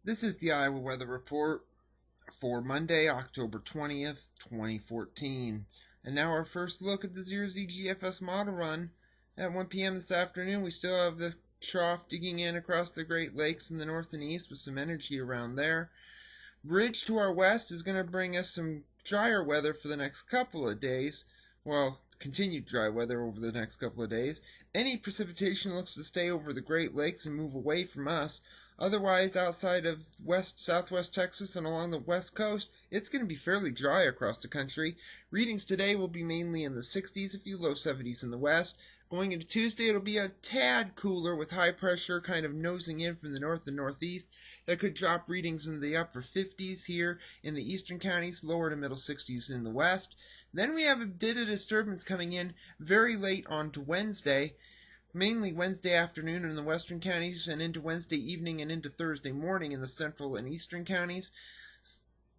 This is the Iowa Weather Report for Monday, October 20th, 2014. And now our first look at the 0Z GFS model run. At 1 p.m. this afternoon, we still have the trough digging in across the Great Lakes in the north and east with some energy around there. Ridge to our west is going to bring us some drier weather for the next couple of days. Well, continued dry weather over the next couple of days. Any precipitation looks to stay over the Great Lakes and move away from us. Otherwise, outside of southwest Texas and along the west coast, it's going to be fairly dry across the country. Readings today will be mainly in the 60s, a few low 70s in the west. Going into Tuesday, it'll be a tad cooler with high pressure kind of nosing in from the north and northeast. That could drop readings in the upper 50s here in the eastern counties, lower to middle 60s in the west. Then we have a bit of disturbance coming in very late on to Wednesday, mainly Wednesday afternoon in the western counties and into Wednesday evening and into Thursday morning in the central and eastern counties.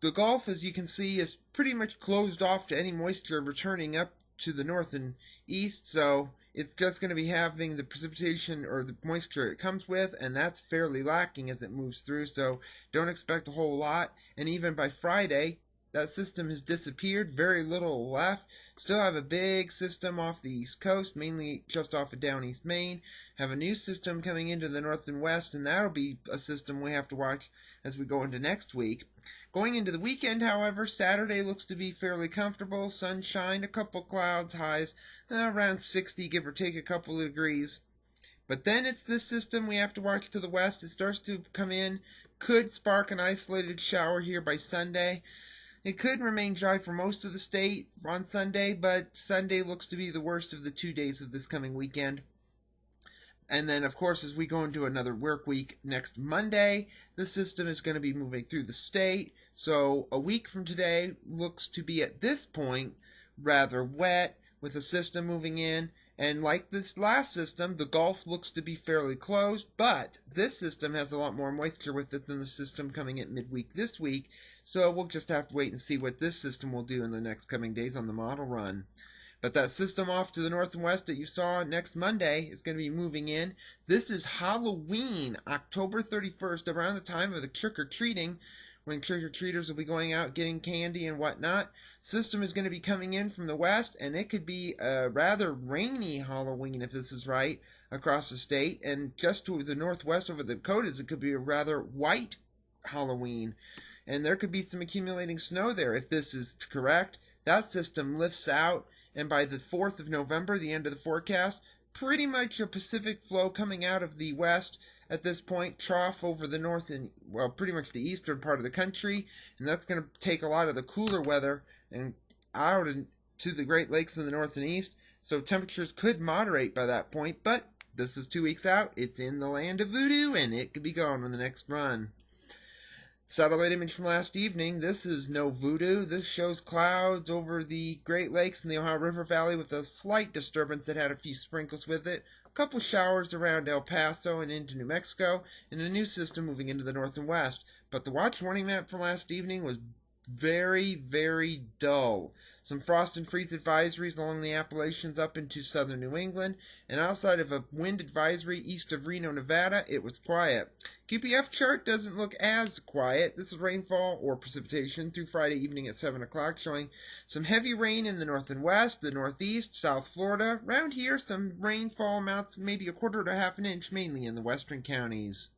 The Gulf, as you can see, is pretty much closed off to any moisture returning up to the north and east, so it's just going to be having the precipitation or the moisture it comes with, and that's fairly lacking as it moves through, so don't expect a whole lot. And even by Friday, that system has disappeared, very little left. Still have a big system off the east coast, mainly just off of down east Maine. Have a new system coming into the north and west, and that'll be a system we have to watch as we go into next week. Going into the weekend, however, Saturday looks to be fairly comfortable. Sunshine, a couple clouds, highs around 60, give or take a couple of degrees. But then it's this system we have to watch to the west. It starts to come in, could spark an isolated shower here by Sunday. It could remain dry for most of the state on Sunday, but Sunday looks to be the worst of the 2 days of this coming weekend. And then, of course, as we go into another work week next Monday, the system is going to be moving through the state. So a week from today looks to be at this point rather wet with the system moving in. And like this last system, the Gulf looks to be fairly closed, but this system has a lot more moisture with it than the system coming at midweek this week. So we'll just have to wait and see what this system will do in the next coming days on the model run. But that system off to the north and west that you saw next Monday is going to be moving in. This is Halloween, October 31st, around the time of the trick-or-treating, when trick-or-treaters will be going out getting candy and whatnot. System is going to be coming in from the west, and it could be a rather rainy Halloween if this is right across the state. And just to the northwest over the Dakotas, it could be a rather white Halloween. And there could be some accumulating snow there if this is correct. That system lifts out, and by the 4th of November, the end of the forecast, pretty much a Pacific flow coming out of the west at this point, trough over the north and, well, pretty much the eastern part of the country, and that's going to take a lot of the cooler weather and out to the Great Lakes in the north and east, so temperatures could moderate by that point, but this is 2 weeks out. It's in the land of voodoo, and it could be gone on the next run. Satellite image from last evening. This is no voodoo. This shows clouds over the Great Lakes and the Ohio River Valley with a slight disturbance that had a few sprinkles with it. A couple showers around El Paso and into New Mexico, and a new system moving into the north and west. But the watch warning map from last evening was very, very dull. Some frost and freeze advisories along the Appalachians up into southern New England, and outside of a wind advisory east of Reno, Nevada, it was quiet. QPF chart doesn't look as quiet. This is rainfall or precipitation through Friday evening at 7 o'clock, showing some heavy rain in the north and west, the northeast, South Florida. Around here, some rainfall amounts, maybe a quarter to half an inch, mainly in the western counties.